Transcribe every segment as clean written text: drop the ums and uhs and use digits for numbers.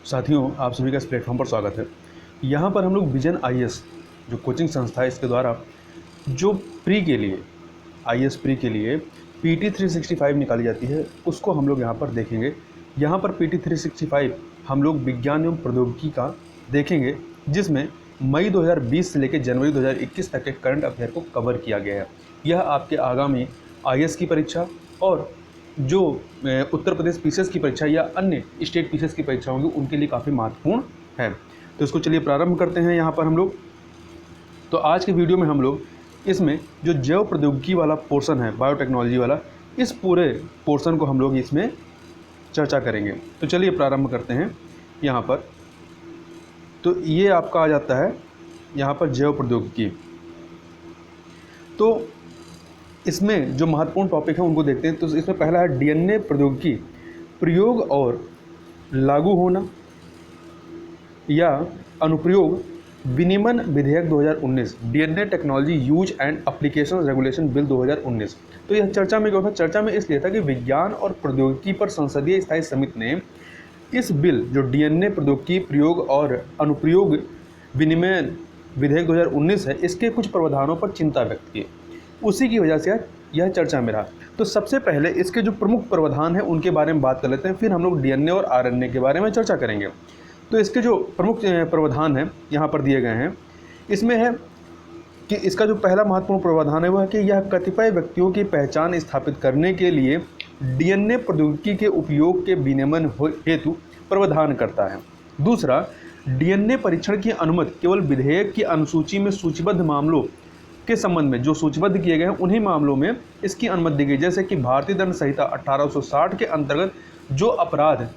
साथियों, आप सभी का इस प्लेटफॉर्म पर स्वागत है। यहाँ पर हम लोग विजन आईएएस जो कोचिंग संस्था है, इसके द्वारा जो प्री के लिए आईएएस प्री के लिए पीटी 365 निकाली जाती है, उसको हम लोग यहाँ पर देखेंगे। यहाँ पर पीटी 365 हम लोग विज्ञान एवं प्रौद्योगिकी का देखेंगे, जिसमें मई 2020 से लेकर जनवरी 2021 तक के करंट अफेयर को कवर किया गया है। यह आपके आगामी आईएएस की परीक्षा और जो उत्तर प्रदेश पीसीएस की परीक्षा या अन्य स्टेट पीसीएस की परीक्षा होंगी, उनके लिए काफ़ी महत्वपूर्ण है। तो इसको चलिए प्रारंभ करते हैं। यहाँ पर हम लोग तो आज के वीडियो में हम लोग इसमें जो जैव प्रौद्योगिकी वाला पोर्शन है, बायोटेक्नोलॉजी वाला, इस पूरे पोर्शन को हम लोग इसमें चर्चा करेंगे। तो चलिए प्रारंभ करते हैं। यहाँ पर तो ये आपका आ जाता है यहाँ पर जैव प्रौद्योगिकी। तो इसमें जो महत्वपूर्ण टॉपिक है उनको देखते हैं। तो इसमें पहला है डीएनए प्रौद्योगिकी प्रयोग और लागू होना या अनुप्रयोग विनियमन विधेयक 2019, DNA technology use and application regulation bill 2019। तो यह चर्चा में क्यों था? चर्चा में इसलिए था कि विज्ञान और प्रौद्योगिकी पर संसदीय स्थायी समिति ने इस बिल जो डीएनए प्रौद्योगिकी प्रयोग और अनुप्रयोग विनियमन विधेयक 2019 है, इसके कुछ प्रावधानों पर चिंता व्यक्त की। उसी की वजह से यह चर्चा में रहा। तो सबसे पहले इसके जो प्रमुख प्रावधान हैं उनके बारे में बात कर लेते हैं, फिर हम लोग डीएनए और आरएनए के बारे में चर्चा करेंगे। तो इसके जो प्रमुख प्रावधान हैं यहाँ पर दिए गए हैं। इसमें है कि इसका जो पहला महत्वपूर्ण प्रावधान है वह है कि यह कतिपय व्यक्तियों की पहचान स्थापित करने के लिए डीएनए प्रौद्योगिकी के उपयोग के विनियमन हेतु प्रावधान करता है। दूसरा, डीएनए परीक्षण की अनुमति केवल विधेयक की अनुसूची में सूचीबद्ध मामलों के संबंध में, जो सूचीबद्ध किए गए हैं उन्हीं मामलों में इसकी अनुमति दी गई, जैसे कि भारतीय दंड संहिता 1860 के अंतर्गत जो अपराध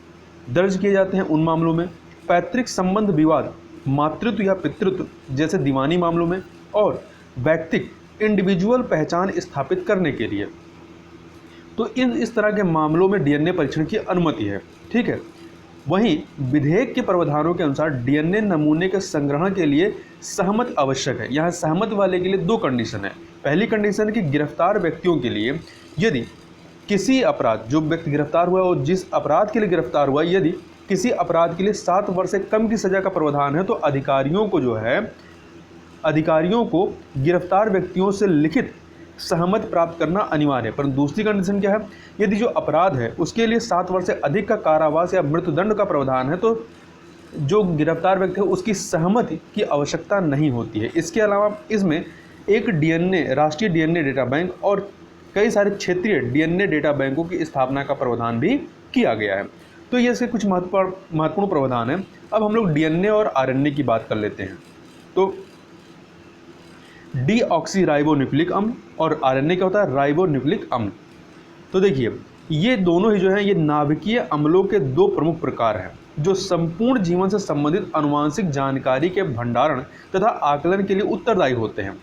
दर्ज किए जाते हैं उन मामलों में, पैतृक संबंध विवाद, मातृत्व या पितृत्व जैसे दीवानी मामलों में, और व्यक्तिक इंडिविजुअल पहचान स्थापित करने के लिए। तो इस तरह के मामलों में डीएनए परीक्षण की अनुमति है। ठीक है। वहीं विधेयक के प्रावधानों के अनुसार डीएनए नमूने के संग्रहण के लिए सहमति आवश्यक है। यहाँ सहमति वाले के लिए दो कंडीशन है। पहली कंडीशन है कि गिरफ्तार व्यक्तियों के लिए, यदि किसी अपराध, जो व्यक्ति गिरफ्तार हुआ और जिस अपराध के लिए गिरफ्तार हुआ, यदि किसी अपराध के लिए 7 वर्ष से कम की सजा का प्रावधान है, तो अधिकारियों को गिरफ्तार व्यक्तियों से लिखित सहमति प्राप्त करना अनिवार्य है। परंतु दूसरी कंडीशन क्या है? यदि जो अपराध है उसके लिए 7 वर्ष से अधिक का कारावास या मृत्युदंड का प्रावधान है, तो जो गिरफ्तार व्यक्ति है उसकी सहमति की आवश्यकता नहीं होती है। इसके अलावा इसमें एक डीएनए, राष्ट्रीय डीएनए डेटा बैंक और कई सारे क्षेत्रीय डीएनए डेटा बैंकों की स्थापना का प्रावधान भी किया गया है। तो ये इसके कुछ महत्वपूर्ण प्रावधान है। अब हम लोग डीएनए और आरएनए की बात कर लेते हैं। तो डीऑक्सीराइबोन्यूक्लिक अम्ल और आरएनए क्या होता है? राइबोन्यूक्लिक अम्ल। तो देखिए, ये दोनों ही जो हैं, ये नाभिकीय अम्लों के दो प्रमुख प्रकार हैं जो संपूर्ण जीवन से संबंधित आनुवांशिक जानकारी के भंडारण तथा आकलन के लिए उत्तरदायी होते हैं।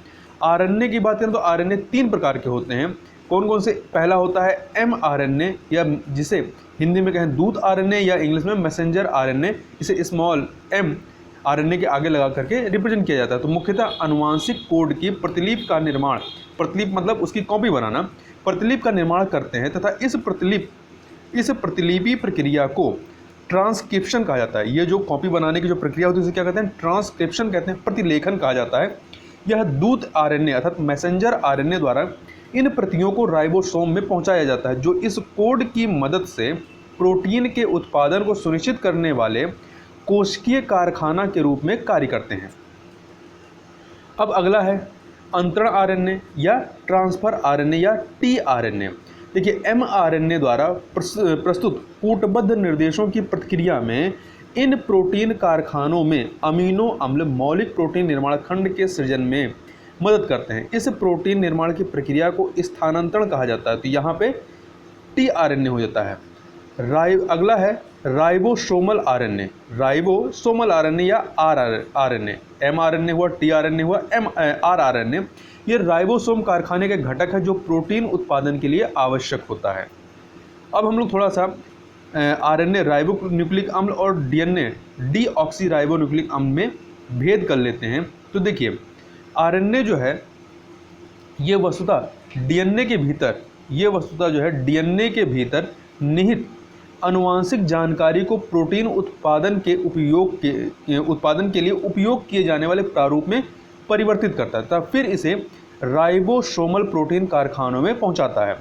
आरएनए की बात करें तो आरएनए 3 प्रकार के होते हैं। कौन कौन से? पहला होता है एमआरएनए, या जिसे हिंदी में कहें दूत आरएनए या इंग्लिश में मैसेंजर आरएनए, इसे स्मॉल एम आरएनए के आगे लगा करके रिप्रेजेंट किया जाता है। तो मुख्यतः आनुवांशिक कोड की प्रतिलिपि का निर्माण, प्रतिलिपि मतलब उसकी कॉपी बनाना, प्रतिलिपि का निर्माण करते हैं तथा इस प्रतिलिपि प्रक्रिया को ट्रांसक्रिप्शन कहा जाता है। ये जो कॉपी बनाने की जो प्रक्रिया होती है उसे क्या कहते हैं? ट्रांसक्रिप्शन कहते हैं, प्रतिलेखन कहा जाता है। यह दूत आरएनए अर्थात मैसेंजर आरएनए द्वारा इन प्रतियों को राइबोसोम में पहुंचाया जाता है, जो इस कोड की मदद से प्रोटीन के उत्पादन को सुनिश्चित करने वाले कोशिकीय कारखाना के रूप में कार्य करते हैं। अब अगला है अंतरण आरएनए या ट्रांसफर आरएनए या टीआरएनए। देखिए, एमआरएनए द्वारा प्रस्तुत कूटबद्ध निर्देशों की प्रतिक्रिया में इन प्रोटीन कारखानों में अमीनो अम्ल मौलिक प्रोटीन निर्माण खंड के सृजन में मदद करते हैं। इस प्रोटीन निर्माण की प्रक्रिया को स्थानांतरण कहा जाता है। तो यहाँ पे टीआरएनए हो जाता है। अगला है राइबोसोमल आरएनए, राइबोसोमल आरएनए या आरआरएनए। एमआरएनए हुआ, टीआरएनए हुआ, आरआरएनए। ये राइबोसोम कारखाने के घटक है जो प्रोटीन उत्पादन के लिए आवश्यक होता है। अब हम लोग थोड़ा सा आरएनए राइबोन्यूक्लिक अम्ल और डीएनए डीऑक्सीराइबोन्यूक्लिक अम्ल में भेद कर लेते हैं। तो देखिए, आरएनए जो है ये वस्तुतः डीएनए के भीतर निहित आनुवांशिक जानकारी को प्रोटीन उत्पादन के लिए उपयोग किए जाने वाले प्रारूप में परिवर्तित करता है तथा फिर इसे राइबोसोमल प्रोटीन कारखानों में पहुंचाता है।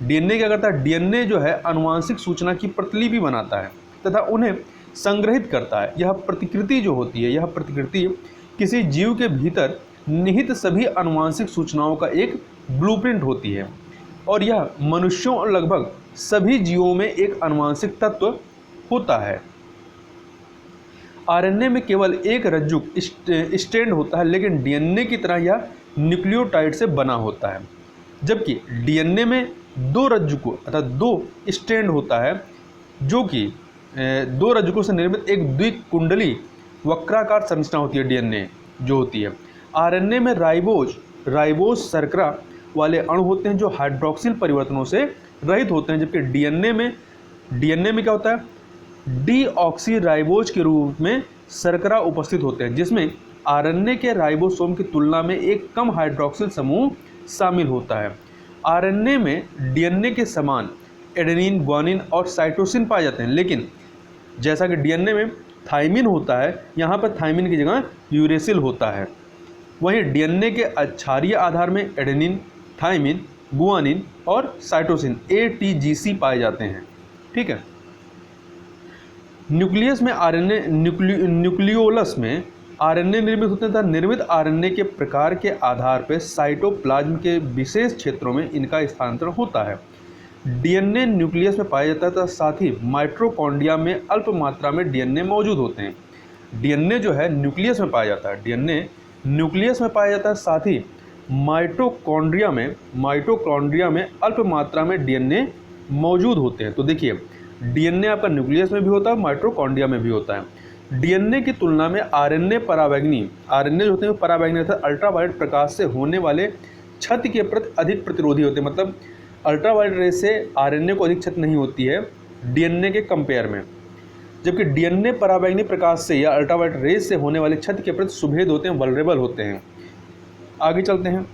डीएनए क्या करता है? डीएनए जो है आनुवांशिक सूचना की प्रतिलिपि बनाता है तथा उन्हें संग्रहित करता है। यह प्रतिकृति जो होती है, यह प्रतिकृति किसी जीव के भीतर निहित सभी आनुवांशिक सूचनाओं का एक ब्लूप्रिंट होती है और यह मनुष्यों और लगभग सभी जीवों में एक आनुवांशिक तत्व होता है। आरएनए में केवल एक रज्जुक स्ट्रैंड होता है, लेकिन डीएनए की तरह यह न्यूक्लियोटाइड से बना होता है, जबकि डीएनए में दो रज्जुकों अर्थात दो स्ट्रैंड होता है, जो कि दो रज्जुकों से निर्मित एक द्विकुंडली वक्राकार संरचना होती है। डीएनए जो होती है, आरएनए में राइबोज शर्करा वाले अणु होते हैं जो हाइड्रोक्सिल परिवर्तनों से रहित होते हैं, जबकि डीएनए में क्या होता है? डीऑक्सीराइबोज के रूप में शर्करा उपस्थित होते हैं, जिसमें आरएनए के राइबोसोम की तुलना में एक कम हाइड्रोक्सिल समूह शामिल होता है। आरएनए में डीएनए के समान एडेनिन, ग्वानिन और साइटोसिन पाए जाते हैं, लेकिन जैसा कि डीएनए में थाइमिन होता है, यहाँ पर थाइमिन की जगह यूरेसिल होता है। वहीं डीएनए के क्षारीय आधार में एडेनिन, थाइमिन, गुआनिन और साइटोसिन ATGC पाए जाते हैं। ठीक है। न्यूक्लियस में आरएनए न्यूक्लियोलस में आरएनए निर्मित होते हैं तथा निर्मित आरएनए के प्रकार के आधार पर साइटोप्लाज्म के विशेष क्षेत्रों में इनका स्थानांतरण होता है। डीएनए न्यूक्लियस में पाया जाता है तथा साथ ही माइटोकॉन्ड्रिया में अल्प मात्रा में डीएनए मौजूद होते हैं। डीएनए जो है न्यूक्लियस में पाया जाता है, डीएनए न्यूक्लियस में पाया जाता है, साथ ही माइटोकॉन्ड्रिया में अल्प मात्रा में डीएनए मौजूद होते हैं। तो देखिए, डीएनए आपका न्यूक्लियस में भी होता है, माइटोकॉन्ड्रिया में भी होता है। डीएनए की तुलना में आरएनए जो होते हैं पराबैंगनी अर्थात अल्ट्रावायलेट प्रकाश से होने वाले क्षति के प्रति अधिक प्रतिरोधी होते हैं। मतलब अल्ट्रावायलेट रेस से आरएनए को अधिक क्षति नहीं होती है डीएनए के कंपेयर में, जबकि डीएनए पराबैंगनी प्रकाश से या अल्ट्रावायलेट रेस से होने वाले क्षति के प्रति सुभेद होते हैं, वल्नरेबल होते हैं। आगे चलते हैं।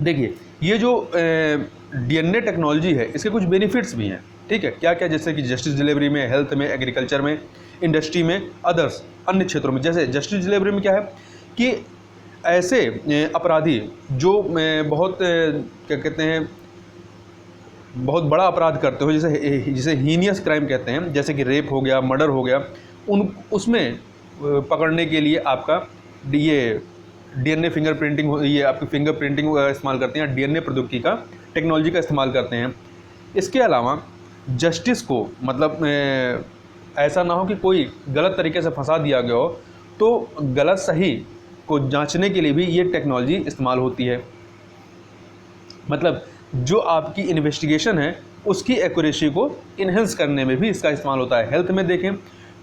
देखिए, ये जो डीएनए टेक्नोलॉजी है, इसके कुछ बेनिफिट्स भी हैं। ठीक है, क्या क्या? जैसे कि जस्टिस डिलीवरी में, हेल्थ में, एग्रीकल्चर में, इंडस्ट्री में, अदर्स अन्य क्षेत्रों में। जैसे जस्टिस डिलीवरी में क्या है कि ऐसे अपराधी जो बहुत क्या कहते हैं, बहुत बड़ा अपराध करते हो, जिसे हीनियस क्राइम कहते हैं, जैसे कि रेप हो गया, मर्डर हो गया, उसमें पकड़ने के लिए आपका ये डीएनए फिंगरप्रिंटिंग, ये आपकी फिंगरप्रिंटिंग इस्तेमाल करते हैं, डीएनए प्रौद्योगिकी का, टेक्नोलॉजी का इस्तेमाल करते हैं। इसके अलावा जस्टिस को मतलब ऐसा ना हो कि कोई गलत तरीके से फंसा दिया गया हो, तो गलत सही को जांचने के लिए भी ये टेक्नोलॉजी इस्तेमाल होती है। मतलब जो आपकी इन्वेस्टिगेशन है उसकी एक्यूरेसी को इन्हेंस करने में भी इसका इस्तेमाल होता है। हेल्थ में देखें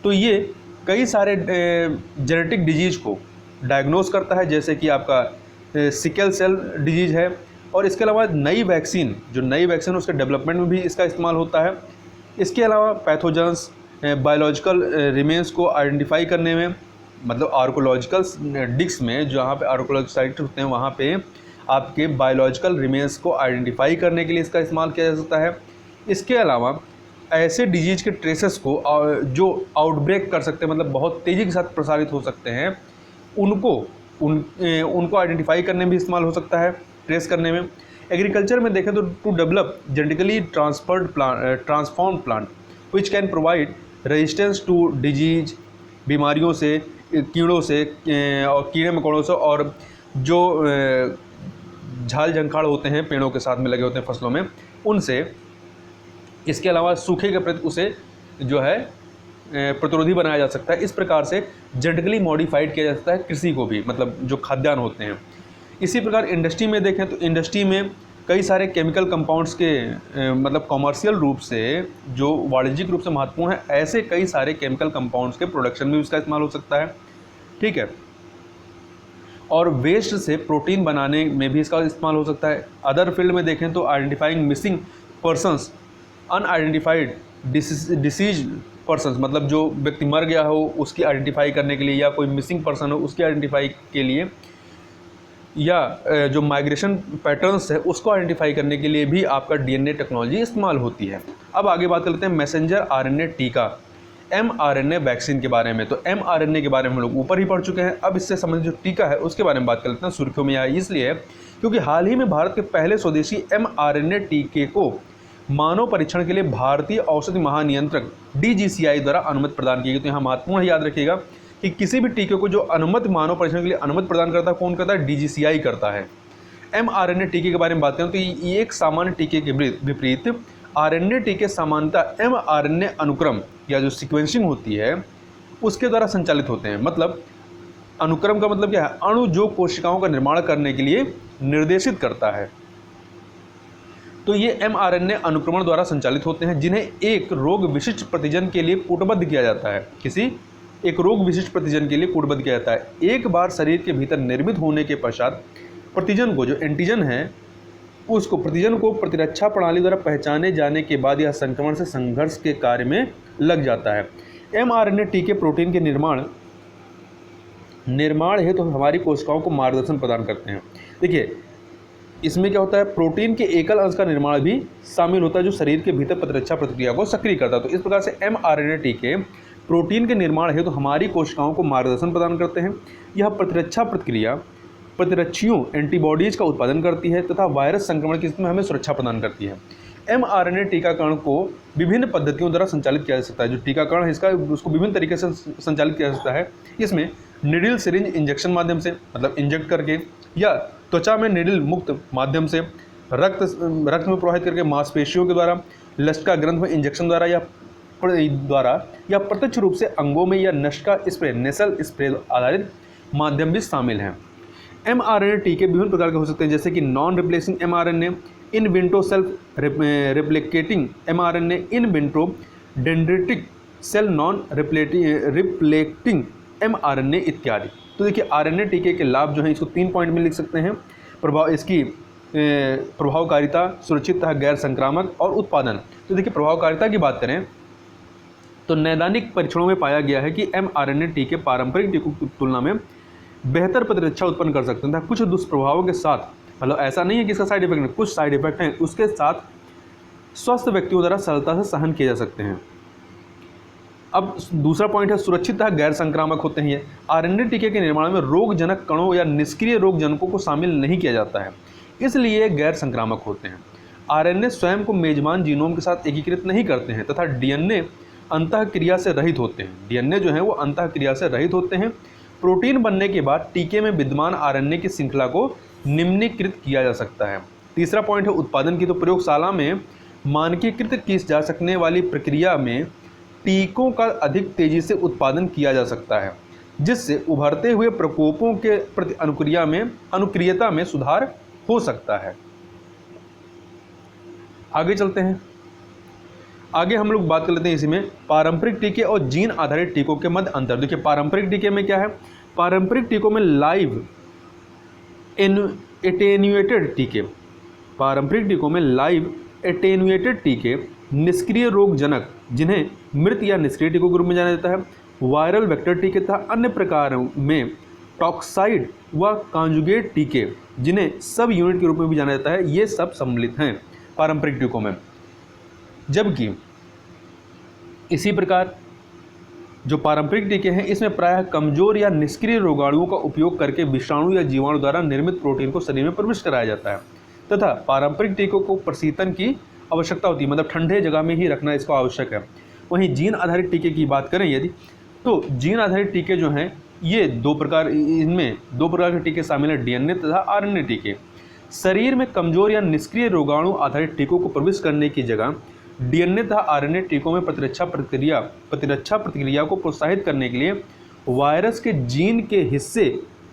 तो ये कई सारे जेनेटिक डिजीज़ को डायग्नोस करता है, जैसे कि आपका सिकल सेल डिजीज़ है। और इसके अलावा नई वैक्सीन उसके डेवलपमेंट में भी इसका इस्तेमाल होता है। इसके अलावा पैथोजेंस, बायोलॉजिकल रिमेन्स को आइडेंटिफाई करने में, मतलब आर्कोलॉजिकल डिस्क में जहाँ पे आर्कोलॉजिकल साइट होते हैं वहाँ पे आपके बायोलॉजिकल रिमेन्स को आइडेंटिफाई करने के लिए इसका इस्तेमाल किया जा सकता है। इसके अलावा ऐसे डिजीज़ के ट्रेसेस को जो आउटब्रेक कर सकते हैं, मतलब बहुत तेज़ी के साथ प्रसारित हो सकते हैं, उनको आइडेंटिफाई करने में भी इस्तेमाल हो सकता है, ट्रेस करने में। एग्रीकल्चर में देखें तो to develop genetically transformed plant which can provide resistance to disease, बीमारियों से, कीड़ों से और कीड़े मकोड़ों से, और जो झाल झंखाड़ होते हैं पेड़ों के साथ में लगे होते हैं फसलों में, उनसे। इसके अलावा सूखे के प्रति उसे जो है प्रतिरोधी बनाया जा सकता है। इस प्रकार से जेनेटिकली मॉडिफाइड किया जा सकता है कृषि को भी, मतलब जो खाद्यान्न होते हैं। इसी प्रकार इंडस्ट्री में देखें तो इंडस्ट्री में कई सारे केमिकल कंपाउंड्स के मतलब कॉमर्शियल रूप से जो वाणिज्यिक रूप से महत्वपूर्ण है, ऐसे कई सारे केमिकल कंपाउंड्स के प्रोडक्शन में भी इसका इस्तेमाल हो सकता है। ठीक है। और वेस्ट से प्रोटीन बनाने में भी इसका इस्तेमाल हो सकता है। अदर फील्ड में देखें तो identifying missing persons, unidentified disease persons, मतलब जो व्यक्ति मर गया हो उसकी आइडेंटिफाई करने के लिए, या कोई मिसिंग पर्सन हो उसकी आइडेंटिफाई के लिए या जो माइग्रेशन पैटर्न्स है उसको आइडेंटिफाई करने के लिए भी आपका डीएनए टेक्नोलॉजी इस्तेमाल होती है। अब आगे बात कर लेते हैं मैसेंजर आरएनए टीका एमआरएनए वैक्सीन के बारे में। तो एमआरएनए के बारे में हम लोग ऊपर ही पढ़ चुके हैं। अब इससे संबंधित जो टीका है उसके बारे में बात कर लेते हैं। सुर्खियों में आया इसलिए है क्योंकि हाल ही में भारत के पहले स्वदेशी एमआरएनए टीके को मानव परीक्षण के लिए भारतीय औषधि महानियंत्रक डीजीसीआई द्वारा अनुमति प्रदान की गई। तो यहाँ महत्वपूर्ण याद रखिएगा कि किसी भी टीके को जो अनुमति मानव परीक्षण के लिए अनुमति प्रदान करता है, कौन करता है? डीजीसीआई करता है। एमआरएनए टीके के बारे में बात करें तो ये एक सामान्य टीके के विपरीत आरएनए टीके सामान्यतः एमआरएनए अनुक्रम या जो सीक्वेंसिंग होती है उसके द्वारा संचालित होते हैं। मतलब अनुक्रम का मतलब क्या है? अणु जो कोशिकाओं का निर्माण करने के लिए निर्देशित करता है। तो ये एमआरएनए अनुक्रमण द्वारा संचालित होते हैं जिन्हें एक रोग विशिष्ट प्रतिजन के लिए कूटबद्ध किया जाता है। किसी एक रोग विशिष्ट प्रतिजन के लिए कूटबद्ध किया जाता है। एक बार शरीर के भीतर निर्मित होने के पश्चात प्रतिजन को, जो एंटीजन है, उसको प्रतिजन को प्रतिरक्षा प्रणाली द्वारा पहचाने जाने के बाद यह संक्रमण से संघर्ष के कार्य में लग जाता है। एमआरएनए टीके प्रोटीन के निर्माण हेतु तो हमारी कोशिकाओं को मार्गदर्शन प्रदान करते हैं। देखिए इसमें क्या होता है? प्रोटीन के एकल अंश का निर्माण भी शामिल होता है जो शरीर के भीतर प्रतिरक्षा प्रतिक्रिया को सक्रिय करता है। तो इस प्रकार से एमआरएनए टीके प्रोटीन के निर्माण हेतु तो हमारी कोशिकाओं को मार्गदर्शन प्रदान करते हैं। यह प्रतिरक्षा प्रतिक्रिया प्रतिरक्षियों एंटीबॉडीज का उत्पादन करती है तथा वायरस संक्रमण की स्थिति में हमें सुरक्षा प्रदान करती है। एमआरएनए टीकाकरण को विभिन्न पद्धतियों द्वारा संचालित किया जा सकता है। जो टीकाकरण है इसका उसको विभिन्न तरीके से संचालित किया जा सकता है। इसमें निडल सिरिंज इंजेक्शन माध्यम से, मतलब इंजेक्ट करके, या त्वचा में निडल मुक्त माध्यम से, रक्त में प्रवाहित करके, मांसपेशियों के द्वारा, लसिका ग्रंथ में इंजेक्शन द्वारा या प्रत्यक्ष रूप से अंगों में, या नशिका स्प्रे नेसल स्प्रे आधारित माध्यम भी शामिल हैं। एमआरएनए टीके विभिन्न प्रकार के हो सकते हैं जैसे कि non replacing mRNA, in vitro self replicating mRNA, in vitro dendritic cell non replicating mRNA इत्यादि। तो देखिए आरएनए टीके के लाभ जो हैं इसको 3 पॉइंट में लिख सकते हैं। इसकी प्रभावकारिता, सुरक्षित तथा गैर संक्रामक और उत्पादन। तो देखिए प्रभावकारिता की बात करें तो नैदानिक परीक्षणों में पाया गया है कि एमआरएनए टीके पारंपरिक टीकों की तुलना में बेहतर प्रतिरक्षा उत्पन्न कर सकते हैं। कुछ दुष्प्रभावों के साथ, मतलब ऐसा नहीं है कि इसका साइड इफेक्ट नहीं, कुछ साइड इफेक्ट हैं, उसके साथ स्वस्थ व्यक्तियों द्वारा सरलता से सहन किए जा सकते हैं। अब दूसरा पॉइंट है सुरक्षित तथा गैर संक्रामक होते हैं। ये आरएनए टीके के निर्माण में रोगजनक कणों या निष्क्रिय रोगजनकों को शामिल नहीं किया जाता है, इसलिए गैर संक्रामक होते हैं। आरएनए स्वयं को मेजबान जीनोम के साथ एकीकृत नहीं करते हैं तथा डीएनए अंतःक्रिया से रहित होते हैं। डीएनए जो है वो अंतःक्रिया से रहित होते हैं। प्रोटीन बनने के बाद टीके में विद्यमान आरएनए की श्रृंखला को निम्नीकृत किया जा सकता है। तीसरा पॉइंट है उत्पादन की। तो प्रयोगशाला में मानकीकृत की जा सकने वाली प्रक्रिया में टीकों का अधिक तेजी से उत्पादन किया जा सकता है जिससे उभरते हुए प्रकोपों के प्रति अनुक्रियता में सुधार हो सकता है। आगे चलते हैं। आगे हम लोग बात कर लेते हैं इसी में पारंपरिक टीके और जीन आधारित टीकों के मध्य अंतर। देखिए पारंपरिक टीके में क्या है? पारंपरिक टीकों में लाइव एटेन्यूएटेड टीके, पारंपरिक टीकों में लाइव एटेन्यूएटेड टीके निष्क्रिय रोगजनक जिन्हें मृत या निष्क्रिय टीकों के रूप में जाना जाता है, वायरल वेक्टर टीके तथा अन्य प्रकारों में टॉक्साइड व कॉन्जुगेट टीके जिन्हें सब यूनिट के रूप में भी जाना जाता है, ये सब सम्मिलित हैं पारंपरिक टीकों में। जबकि इसी प्रकार जो पारंपरिक टीके हैं इसमें प्रायः कमजोर या निष्क्रिय रोगाणुओं का उपयोग करके विषाणु या जीवाणु द्वारा निर्मित प्रोटीन को शरीर में प्रविष्ट कराया जाता है तथा पारंपरिक टीकों को प्रशीतन की आवश्यकता होती है, मतलब ठंडे जगह में ही रखना इसको आवश्यक है। वहीं जीन आधारित टीके की बात करें यदि, तो जीन आधारित टीके जो हैं ये इनमें दो प्रकार के टीके शामिल हैं, डीएनए तथा आरएनए टीके। शरीर में कमजोर या निष्क्रिय रोगाणु आधारित टीकों को प्रविष्ट करने की जगह डीएनए तथा आरएनए टीकों में प्रतिरक्षा प्रतिक्रिया को प्रोत्साहित करने के लिए वायरस के जीन के हिस्से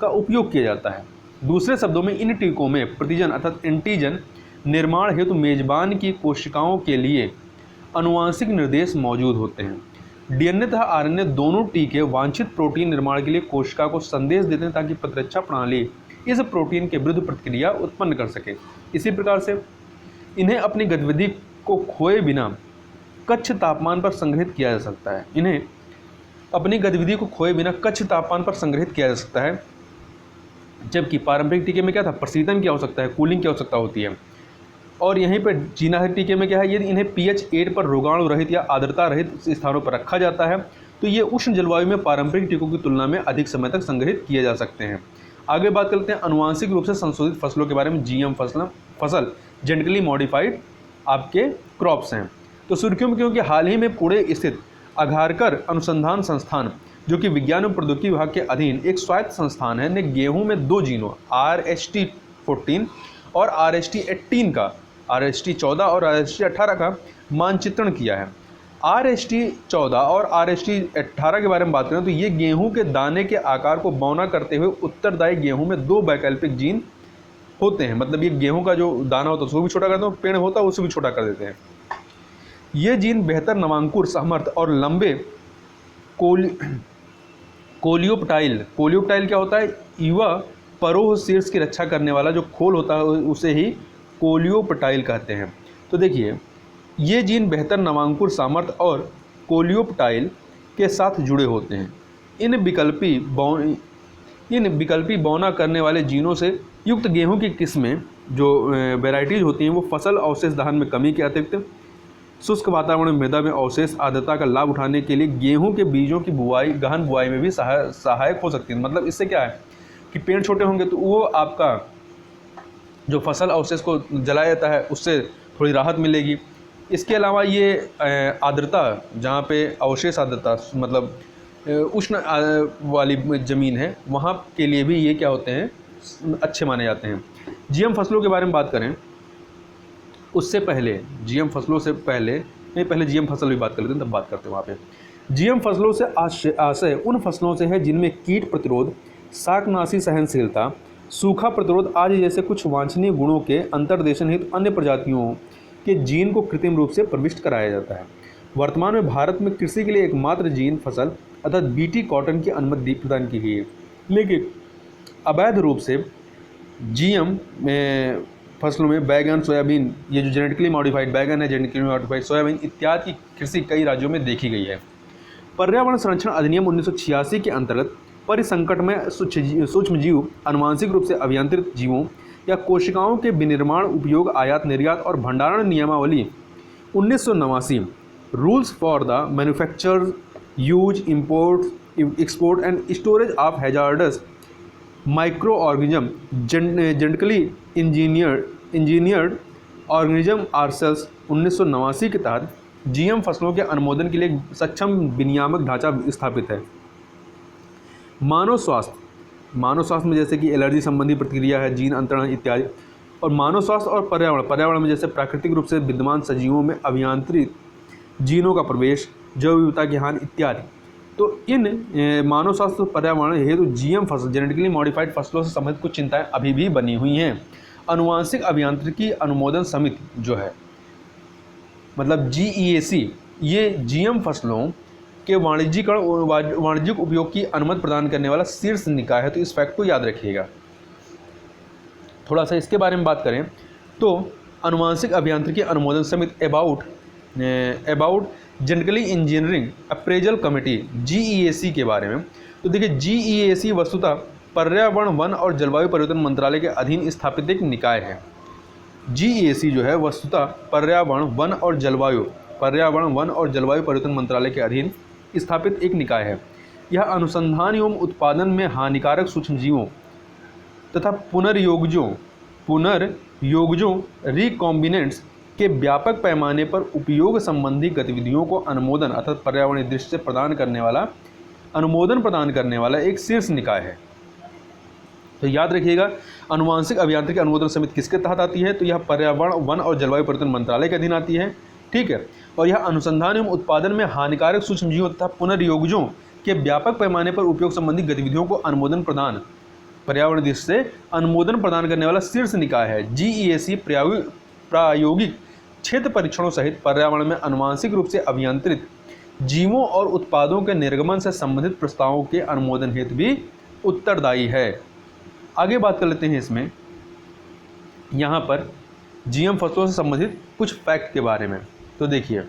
का उपयोग किया जाता है। दूसरे शब्दों में इन टीकों में प्रतिजन अर्थात एंटीजन निर्माण हेतु मेजबान की कोशिकाओं के लिए आनुवांशिक निर्देश मौजूद होते हैं। डीएनए तथा आरएनए दोनों टीके वांछित प्रोटीन निर्माण के लिए कोशिका को संदेश देते हैं ताकि प्रतिरक्षा प्रणाली इस प्रोटीन के विरुद्ध प्रतिक्रिया उत्पन्न कर सके। इसी प्रकार से इन्हें अपनी गतिविधि को खोए बिना कच्छ तापमान पर संग्रहित किया जा सकता है। इन्हें अपनी गतिविधि को खोए बिना कच्छ तापमान पर संग्रहित किया जा सकता है जबकि पारंपरिक टीके में क्या था, प्रशीतन की आवश्यकता है, कूलिंग की आवश्यकता होती है। और यहीं पर जीन आधारित टीके में क्या है, यदि इन्हें pH 8 पर रोगाणु रहित या आर्द्रता रहित स्थानों पर रखा जाता है तो ये उष्ण जलवायु में पारंपरिक टीकों की तुलना में अधिक समय तक संग्रहित किए जा सकते हैं। आगे बात करते हैं आनुवांशिक रूप से संशोधित फसलों के बारे में। जीएम फसल जेनेटिकली मॉडिफाइड आपके क्रॉप्स हैं। तो सुर्खियों में क्योंकि हाल ही में पुणे स्थित अघारकर अनुसंधान संस्थान, जो कि विज्ञान एवं प्रौद्योगिकी विभाग के अधीन एक स्वायत्त संस्थान है, ने गेहूं में 2 जीनों RST14 और RST18 का, RST14 और RST18 का मानचित्रण किया है। RST14 और RST18 के बारे में बात करें तो ये गेहूं के दाने के आकार को बौना करते हुए उत्तरदायी गेहूं में 2 वैकल्पिक जीन होते हैं। मतलब ये गेहूं का जो दाना होता है उसको भी छोटा कर देते हैं, पेड़ होता है उसको भी छोटा कर देते हैं। ये जीन बेहतर नवांकुर सामर्थ्य और लंबे कोलियोप्टाइल क्या होता है, युवा परोह शीर्ष की रक्षा करने वाला जो खोल होता है उसे ही कोलियोप्टाइल कहते हैं। तो देखिए ये जीन बेहतर नवांकुर सामर्थ्य और कोलियोप्टाइल के साथ जुड़े होते हैं। इन विकल्पी बौना करने वाले जीनों से युक्त गेहूं की किस्में जो वेराइटीज होती हैं वो फसल अवशेष दहन में कमी के अतिरिक्त शुष्क वातावरण में मृदा में अवशेष आर्द्रता का लाभ उठाने के लिए गेहूं के बीजों की गहन बुआई में भी सहायक हो सकती है। मतलब इससे क्या है कि पेड़ छोटे होंगे तो वो आपका जो फसल अवशेष को जलाया जाता है उससे थोड़ी राहत मिलेगी। इसके अलावा ये आर्द्रता, जहाँ पे अवशेष आर्द्रता मतलब उष्ण वाली ज़मीन है वहाँ के लिए भी ये क्या होते हैं, अच्छे माने जाते हैं। जीएम फसलों के बारे में बात करें उससे पहले, जीएम फसलों से पहले जीएम फसल भी बात कर लेते हैं, तब बात करते हैं वहाँ पे। जीएम फसलों से आशय उन फसलों से है जिनमें कीट प्रतिरोध, शाकनाशी सहनशीलता, सूखा प्रतिरोध आदि जैसे कुछ वांछनीय गुणों के अंतर्देशन हेतु अन्य प्रजातियों के जीन को कृत्रिम रूप से प्रविष्ट कराया जाता है। वर्तमान में भारत में कृषि के लिए एकमात्र जीन फसल अर्थात बीटी कॉटन की अनुमति प्रदान की गई है, लेकिन अवैध रूप से जीएम फसलों में बैगन, सोयाबीन, ये जो जेनेटिकली मॉडिफाइड बैगन है, जेनेटिकली मॉडिफाइड सोयाबीन इत्यादि की कृषि कई राज्यों में देखी गई है। पर्यावरण संरक्षण अधिनियम 1986 के अंतर्गत परिसंकट में सूक्ष्म जीव, आनुवांशिक रूप से अभियांत्रित जीवों या कोशिकाओं के विनिर्माण, उपयोग, आयात निर्यात और भंडारण नियमावली 1989 rules for the manufacture, use, import, export and storage of hazardous micro organism, genetically engineered organism or cells 1989 के तहत जीएम फसलों के अनुमोदन के लिए सक्षम विनियामक ढांचा स्थापित है। मानव स्वास्थ्य में जैसे कि एलर्जी संबंधी प्रतिक्रिया है, जीन अंतरण इत्यादि। और मानव स्वास्थ्य और पर्यावरण में जैसे प्राकृतिक रूप से विद्यमान सजीवों में अभियांत्रित जीनों का प्रवेश, जैव विविधता की हानि इत्यादि। तो इन मानव स्वास्थ्य और पर्यावरण हेतु जीएम फसल, जेनेटिकली मॉडिफाइड फसलों से संबंधित कुछ चिंताएं अभी भी बनी हुई हैं। आनुवांशिक अभियांत्रिकी अनुमोदन समिति जो है, मतलब GEAC, ये जीएम फसलों के वाणिज्यिक उपयोग की अनुमति प्रदान करने वाला शीर्ष निकाय है। तो इस फैक्ट को याद रखिएगा। थोड़ा सा इसके बारे में बात करें तो आनुवांशिक अभियांत्रिकी अनुमोदन समिति about genetically engineering appraisal committee GEAC के बारे में। तो देखिए GEAC वस्तुतः पर्यावरण, वन और जलवायु परिवर्तन मंत्रालय के अधीन स्थापित एक निकाय है। GEAC जो है वस्तुतः पर्यावरण, वन और जलवायु परिवर्तन मंत्रालय के अधीन स्थापित एक निकाय है। यह अनुसंधान एवं उत्पादन में हानिकारक सूक्ष्मजीवों तथा पुनर्योगजों रिकॉम्बिनेंट्स के व्यापक पैमाने पर उपयोग संबंधी गतिविधियों को अनुमोदन अर्थात पर्यावरणीय दृष्टि से अनुमोदन प्रदान करने वाला एक शीर्ष निकाय है। तो याद रखिएगा, आनुवांशिक अभियांत्रिकी अनुमोदन समिति किसके तहत आती है? तो यह पर्यावरण, वन और जलवायु परिवर्तन मंत्रालय के अधीन आती है। ठीक है। और यह अनुसंधान एवं उत्पादन में हानिकारक सूक्ष्मजीवों तथा पुनर्योगजों के व्यापक पैमाने पर उपयोग संबंधी गतिविधियों को पर्यावरण दृष्टि से अनुमोदन प्रदान करने वाला शीर्ष निकाय है। GEAC प्रायोगिक क्षेत्र परीक्षणों सहित पर्यावरण में आनुवांशिक रूप से अभियांत्रित जीवों और उत्पादों के निर्गमन से संबंधित प्रस्तावों के अनुमोदन हेतु भी उत्तरदायी है। आगे बात कर लेते हैं इसमें यहाँ पर जीएम फसलों से संबंधित कुछ फैक्ट के बारे में। तो देखिए,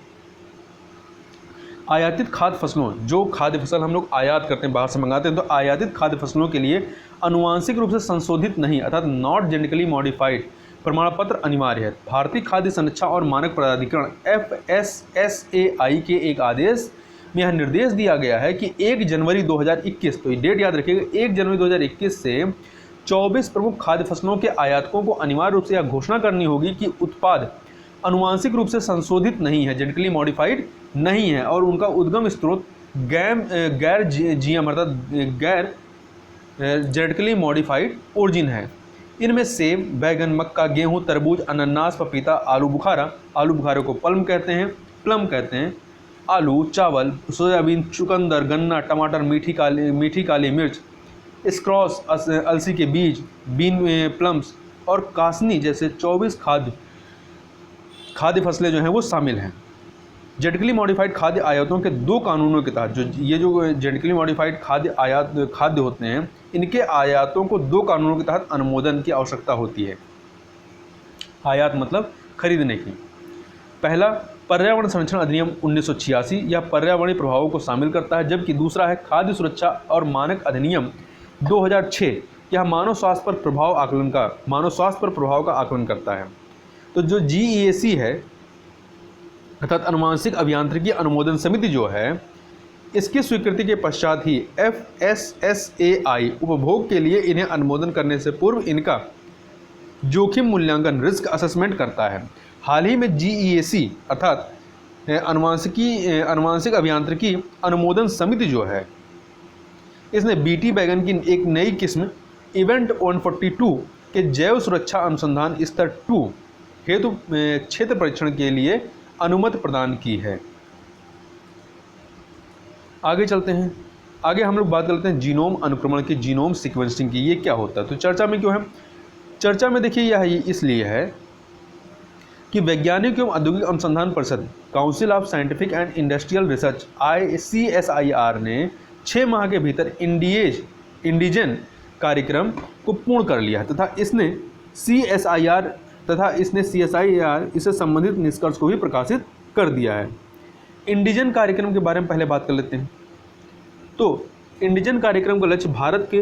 आयातित खाद्य फसलों, जो खाद्य फसल हम लोग आयात करते हैं, बाहर से मंगाते हैं, तो आयातित खाद्य फसलों के लिए अनुवांशिक रूप से संशोधित नहीं अर्थात नॉट जेनेटिकली मॉडिफाइड प्रमाण पत्र अनिवार्य है। भारतीय खाद्य संरक्षा और मानक प्राधिकरण FSSAI के एक आदेश में यह निर्देश दिया गया है कि 1 जनवरी 2021, तो ये डेट याद रखिएगा, 1 जनवरी 2021 से 24 प्रमुख खाद्य फसलों के आयातकों को अनिवार्य रूप से यह घोषणा करनी होगी कि उत्पाद अनुवांशिक रूप से संशोधित नहीं है, जेनेटिकली मॉडिफाइड नहीं है और उनका उद्गम स्रोत गैर जीएम अर्थात गैर जेनेटिकली मॉडिफाइड ओरिजिन है। इनमें सेब, बैगन, मक्का, गेहूं, तरबूज, अनानास, पपीता, आलू बुखारे को प्लम कहते हैं, आलू, चावल, सोयाबीन, चुकंदर, गन्ना, टमाटर, मीठी काली मिर्च, स्क्रॉस, अलसी के बीज, बीन, प्लम्स और कासनी जैसे 24 खाद्य फसलें जो हैं वो शामिल हैं। जेनेटिकली मॉडिफाइड खाद्य आयातों के 2 कानूनों के तहत, जो जेनेटिकली मॉडिफाइड खाद्य होते हैं, इनके आयातों को 2 कानूनों के तहत अनुमोदन की आवश्यकता होती है। आयात मतलब खरीदने की। पहला, पर्यावरण संरक्षण अधिनियम 1986 या पर्यावरणीय प्रभावों को शामिल करता है, जबकि दूसरा है खाद्य सुरक्षा और मानक अधिनियम 2006, यह मानव स्वास्थ्य पर प्रभाव का आकलन करता है। तो जो GEAC है अर्थात अनुवांशिक अभियांत्रिकी अनुमोदन समिति जो है, इसकी स्वीकृति के पश्चात ही FSSAI उपभोग के लिए इन्हें अनुमोदन करने से पूर्व इनका जोखिम मूल्यांकन रिस्क असेसमेंट करता है। हाल ही में GEAC अर्थात अनुवांशिक अभियांत्रिकी अनुमोदन समिति जो है, इसने बीटी बैगन की एक नई किस्म इवेंट 142 के जैव सुरक्षा अनुसंधान स्तर 2 हेतु क्षेत्र परीक्षण के लिए अनुमति प्रदान की है। आगे चलते हैं। आगे हम लोग बात करते हैं जीनोम अनुक्रमण की, जीनोम सीक्वेंसिंग की। ये क्या होता है? तो चर्चा में क्यों है? चर्चा में देखिए यह इसलिए है कि वैज्ञानिक एवं औद्योगिक अनुसंधान परिषद council of scientific and industrial research CSIR ने 6 माह के भीतर इंडिजन कार्यक्रम को पूर्ण कर लिया है तथा इसने CSIR इससे संबंधित निष्कर्ष को भी प्रकाशित कर दिया है। इंडिजन कार्यक्रम के बारे में पहले बात कर लेते हैं। तो इंडिजन कार्यक्रम का लक्ष्य भारत के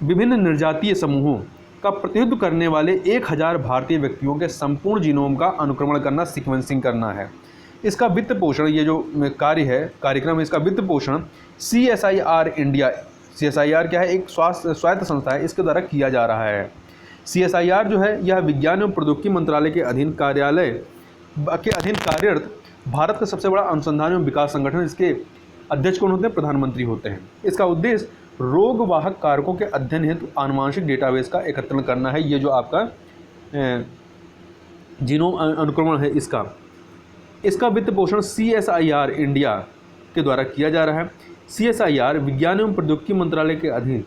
विभिन्न निर्जातीय समूहों का प्रतिनिधित्व करने वाले 1000 भारतीय व्यक्तियों के संपूर्ण जीनोम का अनुक्रमण करना, सीक्वेंसिंग करना है। इसका वित्त पोषण, ये जो कार्य है कार्यक्रम, इसका वित्त पोषण CSIR इंडिया, CSIR क्या है? एक स्वायत्त संस्था है, इसके द्वारा किया जा रहा है। CSIR जो है यह विज्ञान एवं प्रौद्योगिकी मंत्रालय के अधीन कार्यरत भारत का सबसे बड़ा अनुसंधान एवं विकास संगठन। इसके अध्यक्ष कौन होते हैं? प्रधानमंत्री होते हैं। इसका उद्देश्य रोगवाहक कारकों के अध्ययन हेतु आनुवंशिक डेटाबेस का एकत्रीकरण करना है। ये जो आपका जीनोम अनुक्रमण है इसका वित्त पोषण CSIR इंडिया के द्वारा किया जा रहा है। CSIR विज्ञान एवं प्रौद्योगिकी मंत्रालय के अधीन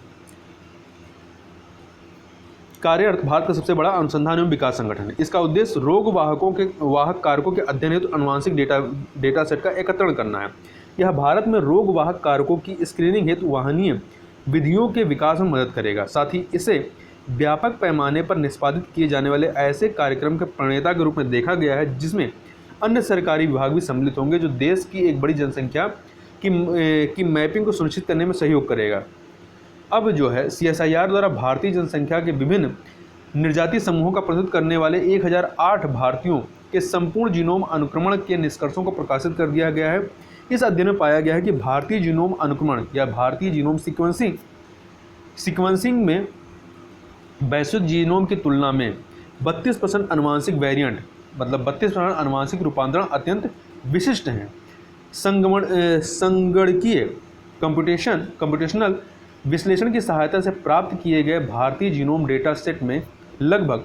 कार्यरत भारत का सबसे बड़ा अनुसंधान एवं विकास संगठन है। इसका उद्देश्य रोगवाहक कारकों के अध्ययन हेतु आनुवंशिक डेटा सेट का एकत्रीकरण करना है। यह भारत में रोगवाहक कारकों की स्क्रीनिंग हेतु वाहनीय विधियों के विकास में मदद करेगा। साथ ही इसे व्यापक पैमाने पर निष्पादित किए जाने वाले ऐसे कार्यक्रम के प्रणेता के रूप में देखा गया है जिसमें अन्य सरकारी विभाग भी सम्मिलित होंगे, जो देश की एक बड़ी जनसंख्या की मैपिंग को सुनिश्चित करने में सहयोग करेगा। अब जो है CSIR द्वारा भारतीय जनसंख्या के विभिन्न निर्जातीय समूहों का प्रतिनिधित्व करने वाले 1008 भारतीयों के संपूर्ण जीनोम अनुक्रमण के निष्कर्षों को प्रकाशित कर दिया गया है। इस अध्ययन में पाया गया है कि भारतीय जीनोम अनुक्रमण या भारतीय जीनोम सीक्वेंसिंग में वैश्विक जीनोम की तुलना में 32% अनुवांशिक वेरिएंट, मतलब 32% अनुवांशिक रूपांतरण अत्यंत विशिष्ट हैं। संगणकीय कंप्यूटेशनल विश्लेषण की सहायता से प्राप्त किए गए भारतीय जीनोम डेटा सेट में लगभग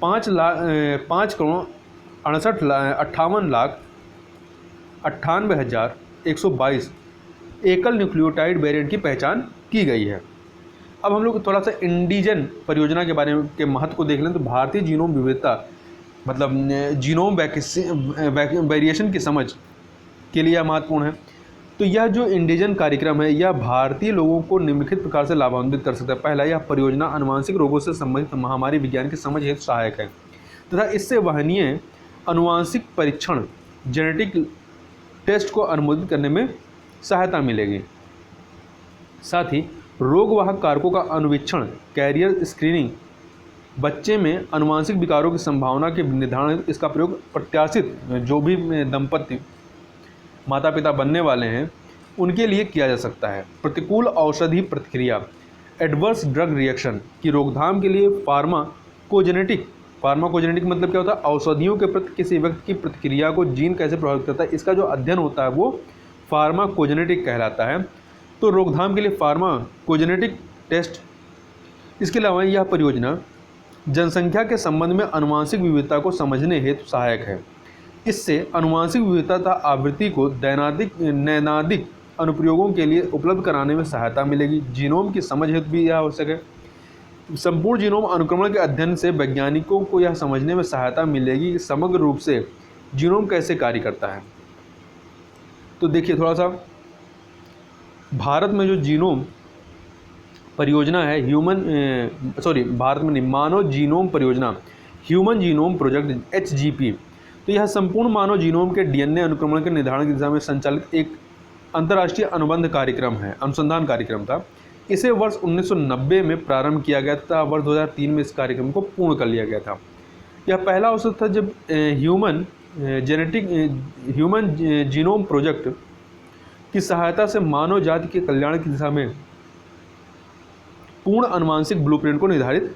5,58,98,122 एकल न्यूक्लियोटाइड वेरिएंट की पहचान की गई है। अब हम लोग थोड़ा सा इंडिजन परियोजना के बारे में के महत्व को देख लें तो भारतीय जीनोम विविधता, मतलब जीनोम वेरिएशन की समझ के लिए यह महत्वपूर्ण है। तो यह जो इंडिजन कार्यक्रम है यह भारतीय लोगों को निम्नलिखित प्रकार से लाभान्वित कर सकता है। पहला, यह परियोजना आनुवंशिक रोगों से संबंधित महामारी विज्ञान की समझ हेतु सहायक है तथा इससे वहनीय अनुवांशिक परीक्षण, जेनेटिक टेस्ट को अनुमोदित करने में सहायता मिलेगी। साथ ही रोगवाहक कारकों का अनुवीक्षण, कैरियर स्क्रीनिंग, बच्चे में अनुवांशिक विकारों की संभावना के निर्धारण इसका प्रयोग प्रत्याशित जो भी दंपति माता पिता बनने वाले हैं उनके लिए किया जा सकता है। प्रतिकूल औषधि प्रतिक्रिया, एडवर्स ड्रग रिएक्शन की रोकथाम के लिए फार्माकोजेनेटिक मतलब क्या होता है, औषधियों के प्रति किसी व्यक्ति की प्रतिक्रिया को जीन कैसे प्रभावित करता है, इसका जो अध्ययन होता है वो फार्माकोजेनेटिक कहलाता है। तो रोकथाम के लिए फार्माकोजेनेटिक टेस्ट। इसके अलावा यह परियोजना जनसंख्या के संबंध में अनुवांशिक विविधता को समझने हेतु सहायक है। इससे अनुवांशिक विविधता तथा आवृत्ति को नैदानिक अनुप्रयोगों के लिए उपलब्ध कराने में सहायता मिलेगी। जीनोम की समझ हेतु भी यह आवश्यक है। संपूर्ण जीनोम अनुक्रमण के अध्ययन से वैज्ञानिकों को यह समझने में सहायता मिलेगी कि समग्र रूप से जीनोम कैसे कार्य करता है। तो देखिए थोड़ा सा, भारत में जो जीनोम परियोजना है भारत में नहीं, मानव जीनोम परियोजना, ह्यूमन जीनोम प्रोजेक्ट HGP, तो यह संपूर्ण मानव जीनोम के DNA अनुक्रमण के निर्धारण की दिशा में संचालित एक अंतर्राष्ट्रीय अनुसंधान कार्यक्रम था। इसे वर्ष 1990 में प्रारंभ किया गया था। वर्ष 2003 में इस कार्यक्रम को पूर्ण कर लिया गया था। यह पहला अवसर था जब ह्यूमन जीनोम प्रोजेक्ट की सहायता से मानव जाति के कल्याण की दिशा में पूर्ण आनुवंशिक ब्लूप्रिंट को निर्धारित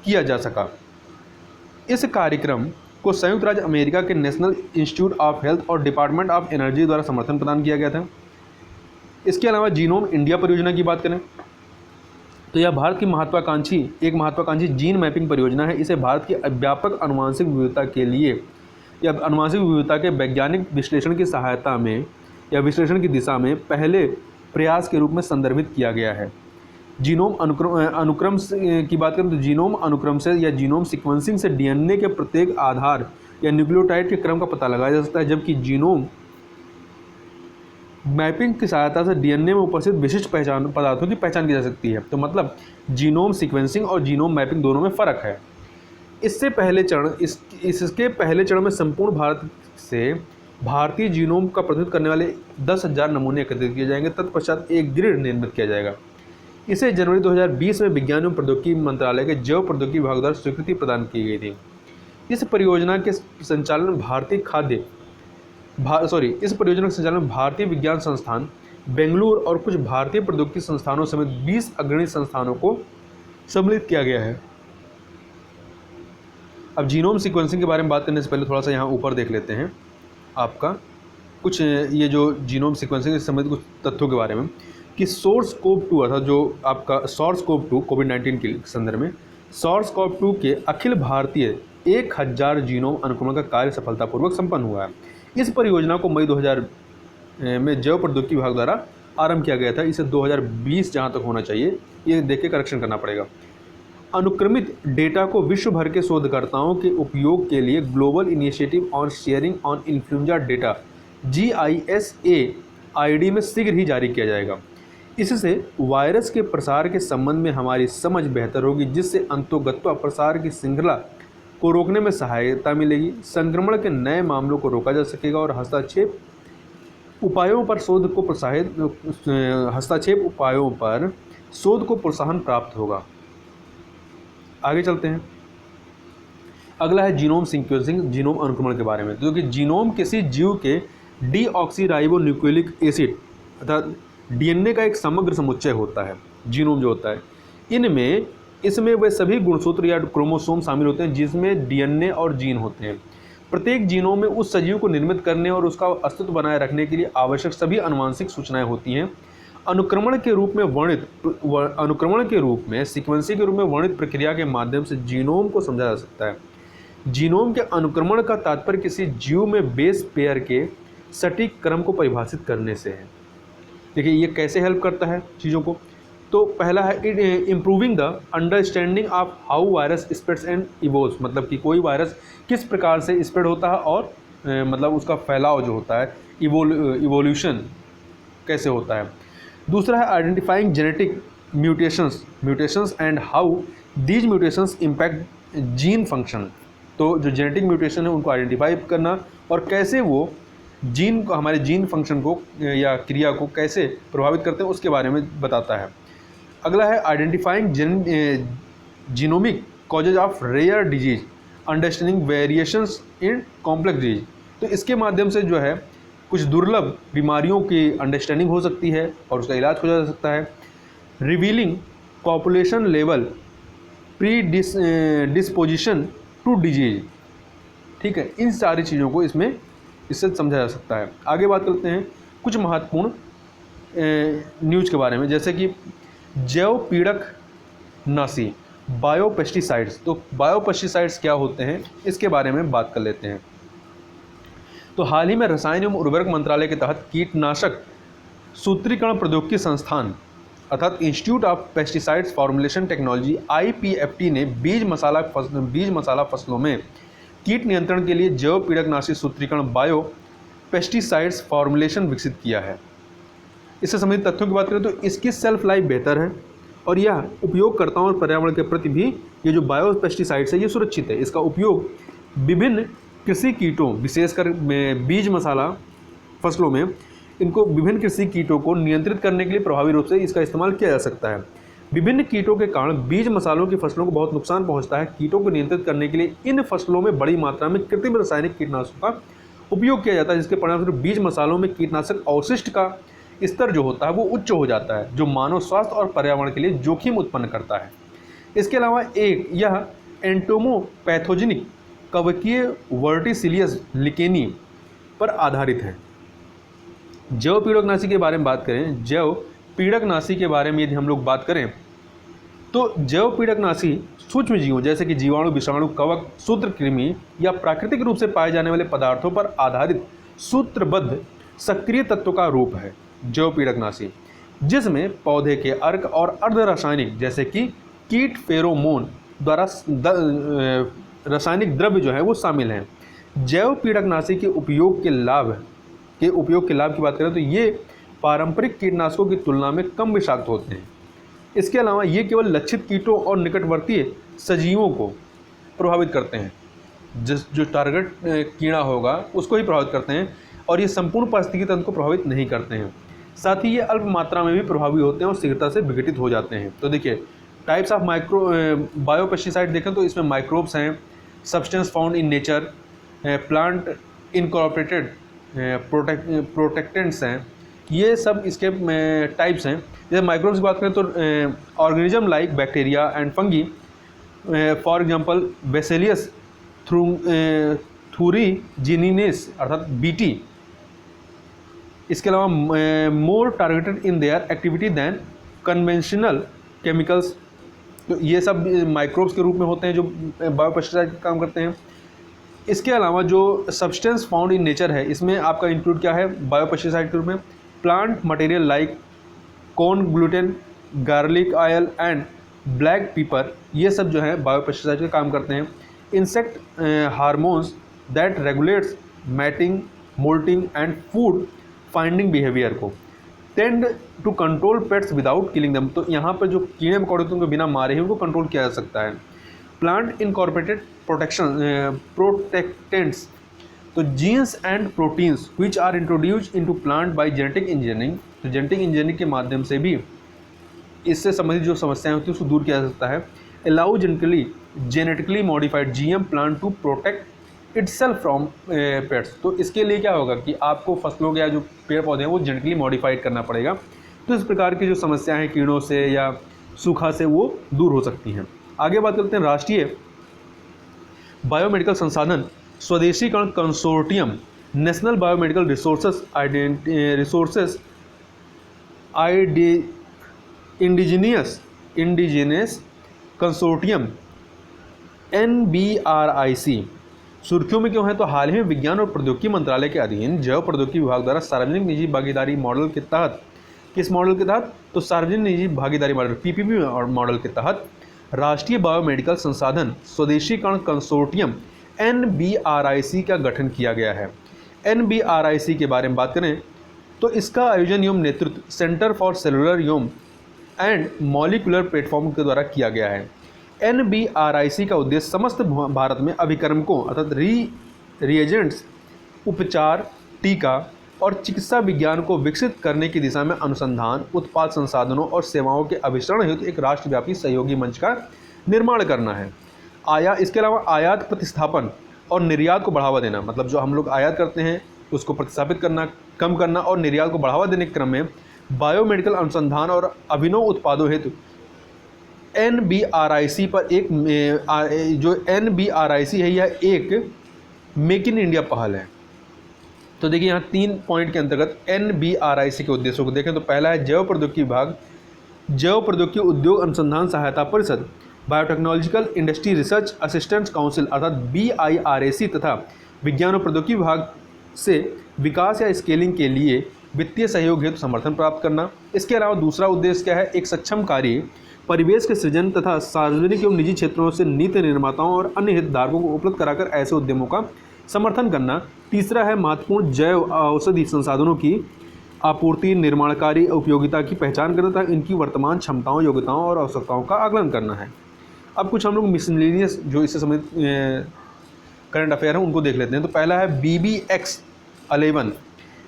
किया जा सका। इस कार्यक्रम को संयुक्त राज्य अमेरिका के नेशनल इंस्टीट्यूट ऑफ हेल्थ और डिपार्टमेंट ऑफ एनर्जी द्वारा समर्थन प्रदान किया गया था। इसके अलावा जीनोम इंडिया परियोजना की बात करें तो यह भारत की महत्वाकांक्षी जीन मैपिंग परियोजना है। इसे भारत की व्यापक आनुवंशिक विविधता के लिए या आनुवंशिक विविधता के वैज्ञानिक विश्लेषण की सहायता में या विश्लेषण की दिशा में पहले प्रयास के रूप में संदर्भित किया गया है। जीनोम अनुक्रम की बात करें तो जीनोम अनुक्रम से या जीनोम सीक्वेंसिंग से DNA के प्रत्येक आधार या न्यूक्लियोटाइड के क्रम का पता लगाया जा सकता है, जबकि जीनोम मैपिंग की सहायता से DNA में उपस्थित विशिष्ट पदार्थों की पहचान की जा सकती है। तो मतलब जीनोम सीक्वेंसिंग और जीनोम मैपिंग दोनों में फ़र्क है। इसके पहले चरण में संपूर्ण भारत से भारतीय जीनोम का प्रतिनिधित्व करने वाले 10,000 नमूने एकत्रित किए जाएंगे। तत्पश्चात एक ग्रिड निर्मित किया जाएगा। इसे जनवरी 2020 में विज्ञान एवं प्रौद्योगिकी मंत्रालय के जैव प्रौद्योगिकी विभाग द्वारा स्वीकृति प्रदान की गई थी। इस परियोजना के संचालन भारतीय विज्ञान संस्थान बेंगलुरु और कुछ भारतीय प्रौद्योगिकी संस्थानों समेत 20 अग्रणी संस्थानों को सम्मिलित किया गया है। अब जीनोम सीक्वेंसिंग के बारे में बात करने से पहले थोड़ा सा यहाँ ऊपर देख लेते हैं आपका कुछ ये जो जीनोम सीक्वेंसिंग से संबंधित कुछ तथ्यों के बारे में कि SARS-CoV-2 अर्थात जो आपका SARS-CoV-2 कोविड-19 के संदर्भ में SARS-CoV-2 के अखिल भारतीय 1000 जीनोम अनुक्रमण का कार्य सफलतापूर्वक संपन्न हुआ है। इस परियोजना को मई 2000 में जैव प्रौद्योगिकी विभाग द्वारा आरंभ किया गया था। इसे 2020 जहाँ तक होना चाहिए ये देख के करेक्शन करना पड़ेगा। अनुक्रमित डेटा को विश्व भर के शोधकर्ताओं के उपयोग के लिए global initiative on sharing on influenza data GISAID में शीघ्र ही जारी किया जाएगा। इससे वायरस के प्रसार के संबंध में हमारी समझ बेहतर होगी, जिससे अंतोगत्वा प्रसार की श्रृंखला को रोकने में सहायता मिलेगी। संक्रमण के नए मामलों को रोका जा सकेगा और हस्तक्षेप उपायों पर शोध को प्रोत्साहन प्राप्त होगा। आगे चलते हैं। अगला है जीनोम सीक्वेंसिंग, जीनोम अनुक्रमण के बारे में। जो कि जीनोम किसी जीव के डीऑक्सीराइबोन्यूक्लिक एसिड अर्थात DNA का एक समग्र समुच्चय होता है। जीनोम जो होता है इसमें वे सभी गुणसूत्र या क्रोमोसोम शामिल होते हैं जिसमें DNA और जीन होते हैं। प्रत्येक जीनोम में उस सजीव को निर्मित करने और उसका अस्तित्व बनाए रखने के लिए आवश्यक सभी आनुवंशिक सूचनाएं होती हैं। अनुक्रमण के रूप में सीक्वेंसिंग के रूप में वर्णित प्रक्रिया के माध्यम से जीनोम को समझा जा सकता है। जीनोम के अनुक्रमण का तात्पर्य किसी जीव में बेस पेयर के सटीक क्रम को परिभाषित करने से है। देखिए ये कैसे हेल्प करता है चीज़ों को। तो पहला है improving the understanding of how virus spreads and evolves, मतलब कि कोई वायरस किस प्रकार से स्प्रेड होता है और मतलब उसका फैलाव जो होता है इवोल्यूशन कैसे होता है। दूसरा है identifying genetic mutations and how these mutations impact gene function. तो जो जेनेटिक म्यूटेशन है उनको आइडेंटिफाई करना और कैसे वो जीन को, हमारे जीन फंक्शन को या क्रिया को कैसे प्रभावित करते हैं उसके बारे में बताता है। अगला है identifying genomic causes of rare disease, understanding variations in complex disease. तो इसके माध्यम से जो है कुछ दुर्लभ बीमारियों की अंडरस्टैंडिंग हो सकती है और उसका इलाज हो जा सकता है। Revealing population level predisposition to disease, ठीक है, इन सारी चीज़ों को इससे समझा जा सकता है। आगे बात करते हैं कुछ महत्वपूर्ण न्यूज़ के बारे में, जैसे कि जैव पीड़क नाशी बायोपेस्टिसाइड्स। तो बायोपेस्टिसाइड्स क्या होते हैं इसके बारे में बात कर लेते हैं। तो हाल ही में रसायन एवं उर्वरक मंत्रालय के तहत कीटनाशक सूत्रीकरण प्रौद्योगिकी संस्थान अर्थात institute of pesticides formulation technology IPFT ने बीज मसाला फसलों में कीट नियंत्रण के लिए जैव पीड़कनाशी सूत्रीकरण बायो पेस्टिसाइड्स फॉर्मुलेशन विकसित किया है। इससे संबंधित तथ्यों की बात करें तो इसकी सेल्फ लाइफ बेहतर है और यह उपयोगकर्ताओं और पर्यावरण के प्रति भी ये जो बायो पेस्टिसाइड्स है ये सुरक्षित है। इसका उपयोग विभिन्न कृषि कीटों, विशेषकर बीज मसाला फसलों में इनको विभिन्न कृषि कीटों को नियंत्रित करने के लिए प्रभावी रूप से इसका इस्तेमाल किया जा सकता है। विभिन्न कीटों के कारण बीज मसालों की फसलों को बहुत नुकसान पहुंचता है। कीटों को नियंत्रित करने के लिए इन फसलों में बड़ी मात्रा में कृत्रिम रासायनिक कीटनाशकों का उपयोग किया जाता है, जिसके परिणामस्वरूप बीज मसालों में कीटनाशक अवशिष्ट का स्तर जो होता है वो उच्च हो जाता है, जो मानव स्वास्थ्य और पर्यावरण के लिए जोखिम उत्पन्न करता है। इसके अलावा यह एंटोमोपैथोजेनिक कवकीय वर्टिसिलियस लिकेनी पर आधारित है। जैव पीड़कनाशी के बारे में बात करें, जैव पीड़कनाशी के बारे में यदि हम लोग बात करें तो जैव पीड़कनाशी सूक्ष्म जीवों जैसे कि जीवाणु, विषाणु, कवक, सूत्रकृमि या प्राकृतिक रूप से पाए जाने वाले पदार्थों पर आधारित सूत्रबद्ध सक्रिय तत्व का रूप है जैव पीड़कनाशी, जिसमें पौधे के अर्क और अर्ध रासायनिक जैसे कि कीट फेरोमोन द्वारा रासायनिक द्रव्य जो है वो शामिल हैं। जैव पीड़कनाशी के उपयोग के लाभ की बात करें तो ये पारंपरिक कीटनाशकों की तुलना में कम विषाक्त होते हैं। इसके अलावा ये केवल लक्षित कीटों और निकटवर्तीय सजीवों को प्रभावित करते हैं, जो टारगेट कीड़ा होगा उसको ही प्रभावित करते हैं और ये संपूर्ण पारिस्थितिकी तंत्र को प्रभावित नहीं करते हैं। साथ ही ये अल्प मात्रा में भी प्रभावी होते हैं और शीघ्रता से विघटित हो जाते हैं। तो देखिए टाइप्स ऑफ बायोपेस्टिसाइड देखें तो इसमें माइक्रोब्स हैं, substance found in nature, plant incorporated protectants हैं, ये सब इसके टाइप्स हैं। जैसे माइक्रोब्स की बात करें तो organism like bacteria and fungi, for example bacillus thuringiensis अर्थात BT। इसके अलावा more targeted in their activity than conventional chemicals. तो ये सब माइक्रोब्स के रूप में होते हैं जो बायोपेस्टिसाइड का काम करते हैं। इसके अलावा जो सब्सटेंस फाउंड इन नेचर है इसमें आपका इंक्लूड क्या है बायोपेस्टिसाइड के रूप में, plant material like corn gluten, garlic oil and black पीपर, ये सब जो है बायोपेस्टिसाइड का काम करते हैं। Insect hormones that regulates mating, molting and food finding behaviour को, tend to control pests without killing them. तो यहाँ पर जो कीड़े मकोड़े उनको बिना मारे ही उनको कंट्रोल किया जा सकता है। प्लांट इनकॉर्पोरेटेड प्रोटेक्टेंट्स, तो genes and proteins which are introduced into plant by genetic engineering. तो जेनेटिक इंजीनियरिंग के माध्यम से भी इससे संबंधित जो समस्याएं होती हैं उसको दूर किया जा सकता है। Allow genetically modified GM plant to protect itself from pests. तो इसके लिए क्या होगा कि आपको फसलों के या जो पेड़ पौधे हैं वो जेनेटिकली मॉडिफाइड करना पड़ेगा। तो इस प्रकार की जो समस्याएं हैं कीड़ों से या सूखा से वो दूर हो सकती हैं। आगे बात करते हैं राष्ट्रीय बायोमेडिकल संसाधन स्वदेशीकरण consortium, national biomedical resources indigenous consortium NBRIC सुर्खियों में क्यों है? तो हाल ही में विज्ञान और प्रौद्योगिकी मंत्रालय के अधीन जैव प्रौद्योगिकी विभाग द्वारा सार्वजनिक निजी भागीदारी मॉडल के तहत, किस मॉडल के तहत? तो सार्वजनिक निजी भागीदारी मॉडल PPP मॉडल के तहत राष्ट्रीय बायोमेडिकल संसाधन स्वदेशीकरण कंसोर्टियम NBRIC का गठन किया गया है। NBRIC के बारे में बात करें तो इसका आयोजन एवं नेतृत्व सेंटर फॉर सेलुलर एवं एंड मॉलिकुलर प्लेटफॉर्म के द्वारा किया गया है। NBRIC का उद्देश्य समस्त भारत में अभिकर्मकों अर्थात रिएजेंट्स, उपचार, टीका और चिकित्सा विज्ञान को विकसित करने की दिशा में अनुसंधान, उत्पाद संसाधनों और सेवाओं के अभिसरण हेतु एक राष्ट्रव्यापी सहयोगी मंच का निर्माण करना है। इसके अलावा आयात प्रतिस्थापन और निर्यात को बढ़ावा देना, मतलब जो हम लोग आयात करते हैं उसको प्रतिस्थापित करना, कम करना और निर्यात को बढ़ावा देने के क्रम में बायोमेडिकल अनुसंधान और अभिनव उत्पादों हेतु NBRIC पर एक जो NBRIC है यह एक मेक इन इंडिया पहल है। तो देखिए यहाँ 3 पॉइंट के अंतर्गत NBRIC के उद्देश्यों को देखें तो पहला है जैव प्रौद्योगिकी विभाग, जैव प्रौद्योगिकी उद्योग अनुसंधान सहायता परिषद, biotechnological industry research assistance council अर्थात BIRAC तथा विज्ञान और प्रौद्योगिकी विभाग से विकास या स्केलिंग के लिए वित्तीय सहयोग हेतु समर्थन प्राप्त करना। इसके अलावा दूसरा उद्देश्य क्या है, एक सक्षमकारी परिवेश के सृजन तथा सार्वजनिक एवं निजी क्षेत्रों से नीति निर्माताओं और अन्य हितधारकों को उपलब्ध कराकर ऐसे उद्यमों का समर्थन करना। तीसरा है महत्वपूर्ण जैव औषधि संसाधनों की आपूर्ति, निर्माणकारी उपयोगिता की पहचान करना तथा इनकी वर्तमान क्षमताओं, योग्यताओं और आवश्यकताओं का आकलन करना है। अब कुछ हम लोग मिसलेनियस जो इससे संबंधित करंट अफेयर हैं उनको देख लेते हैं। तो पहला है BBX11।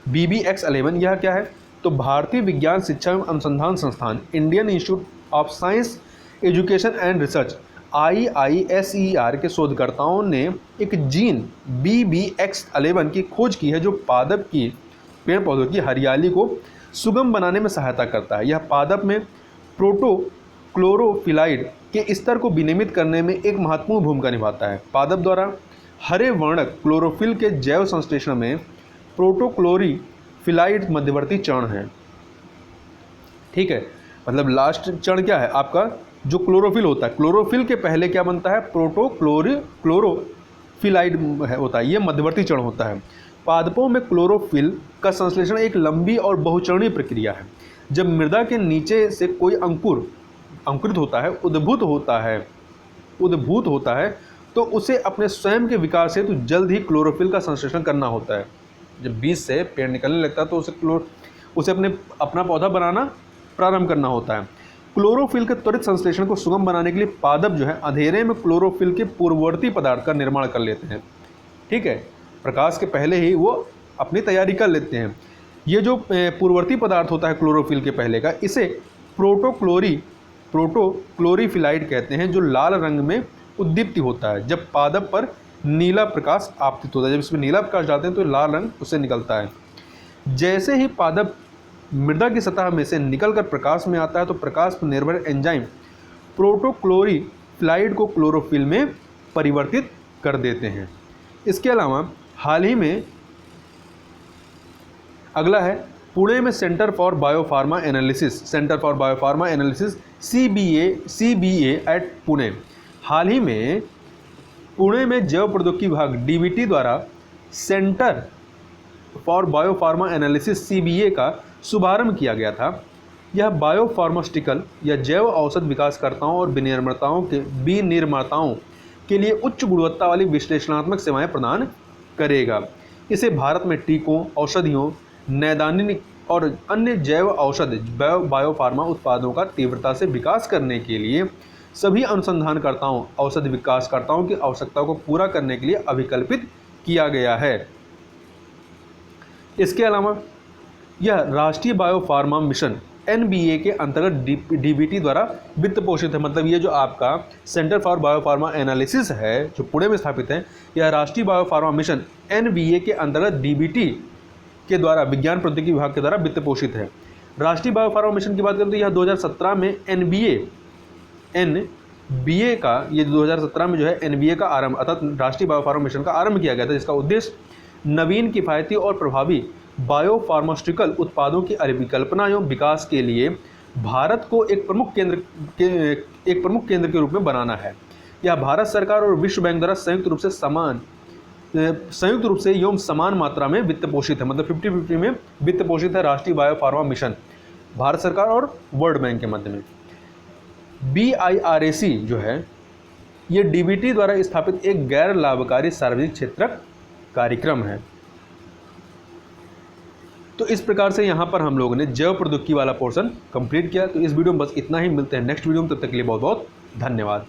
BBX11 यह क्या है, तो भारतीय विज्ञान शिक्षा एवं अनुसंधान संस्थान, Indian institute of science education and research IISER के शोधकर्ताओं ने एक जीन BBX11 की खोज की है जो पादप की पेड़ पौधों की हरियाली को सुगम बनाने में सहायता करता है। यह पादप में प्रोटोक्लोरोफिलाइड के स्तर को विनियमित करने में एक महत्वपूर्ण भूमिका निभाता है। पादप द्वारा हरे वर्णक क्लोरोफिल के जैव संश्लेषण में प्रोटोक्लोरोफिलाइड मध्यवर्ती चरण है। ठीक है, मतलब लास्ट चरण क्या है आपका, जो क्लोरोफिल होता है, क्लोरोफिल के पहले क्या बनता है, प्रोटोक्लोरोफिलाइड होता है, ये मध्यवर्ती चरण होता है। पादपों में क्लोरोफिल का संश्लेषण एक लंबी और बहुचरणीय प्रक्रिया है। जब मृदा के नीचे से कोई अंकुरित होता है, उद्भूत होता है तो उसे अपने स्वयं के विकास हेतु जल्द ही क्लोरोफिल का संश्लेषण करना होता है। जब बीज से पेड़ निकलने लगता है तो उसे अपना पौधा बनाना प्रारंभ करना होता है। क्लोरोफिल के त्वरित संश्लेषण को सुगम बनाने के लिए पादप जो है अंधेरे में क्लोरोफिल के पूर्ववर्ती पदार्थ का निर्माण कर लेते हैं। ठीक है, प्रकाश के पहले ही वो अपनी तैयारी कर लेते हैं। ये जो पूर्ववर्ती पदार्थ होता है क्लोरोफिल के पहले का, इसे प्रोटोक्लोरोफिलाइड कहते हैं, जो लाल रंग में उद्दीप्त होता है जब पादप पर नीला प्रकाश आपतित होता है। जब इसमें नीला प्रकाश डालते हैं तो लाल रंग उससे निकलता है। जैसे ही पादप मृदा की सतह में से निकलकर प्रकाश में आता है तो प्रकाश पर निर्भर एंजाइम प्रोटोक्लोरोफिलाइड को क्लोरोफिल में परिवर्तित कर देते हैं। इसके अलावा हाल ही में अगला है पुणे में centre for biopharma analysis CBA at Pune. हाल ही में पुणे में जैव प्रौद्योगिकी विभाग DBT द्वारा centre for biopharma analysis CBA का शुभारंभ किया गया था। यह बायोफार्मास्यूटिकल या जैव औषध विकासकर्ताओं और विनिर्माताओं के लिए उच्च गुणवत्ता वाली विश्लेषणात्मक सेवाएं प्रदान करेगा। इसे भारत में टीकों, औषधियों, नैदानिक और अन्य जैव औषध बायोफार्मा उत्पादों का तीव्रता से विकास करने के लिए सभी अनुसंधानकर्ताओं, औषध विकासकर्ताओं की आवश्यकताओं को पूरा करने के लिए अभिकल्पित किया गया है। इसके अलावा यह राष्ट्रीय बायोफार्मा मिशन NBA के अंतर्गत DBT द्वारा वित्त पोषित है। मतलब ये जो आपका सेंटर फॉर बायोफार्मा एनालिसिस है जो पुणे में स्थापित है, यह राष्ट्रीय बायोफार्मा मिशन NBA के अंतर्गत DBT के द्वारा विज्ञान प्रौद्योगिकी विभाग के द्वारा वित्त पोषित है। राष्ट्रीय बायोफार्मा मिशन की बात करें तो यह 2017 में NBA का, ये 2017 में जो है NBA का आरंभ अर्थात राष्ट्रीय बायोफार्मा मिशन का आरंभ किया गया था, जिसका उद्देश्य नवीन, किफ़ायती और प्रभावी बायोफार्मास्यूटिकल उत्पादों की अभिकल्पना एवं विकास के लिए भारत को एक प्रमुख केंद्र के रूप में बनाना है। यह भारत सरकार और विश्व बैंक द्वारा संयुक्त रूप से एवं समान मात्रा में वित्त पोषित है। मतलब 50-50 में वित्त पोषित है राष्ट्रीय बायोफार्मा मिशन भारत सरकार और वर्ल्ड बैंक के मध्य में। BIRAC जो है ये DBT द्वारा स्थापित एक गैर लाभकारी सार्वजनिक क्षेत्रक कार्यक्रम है। तो इस प्रकार से यहाँ पर हम लोगों ने जैव प्रौद्योगिकी वाला पोर्शन कंप्लीट किया। तो इस वीडियो में बस इतना ही, मिलते हैं नेक्स्ट वीडियो में, तब तक के लिए बहुत बहुत धन्यवाद।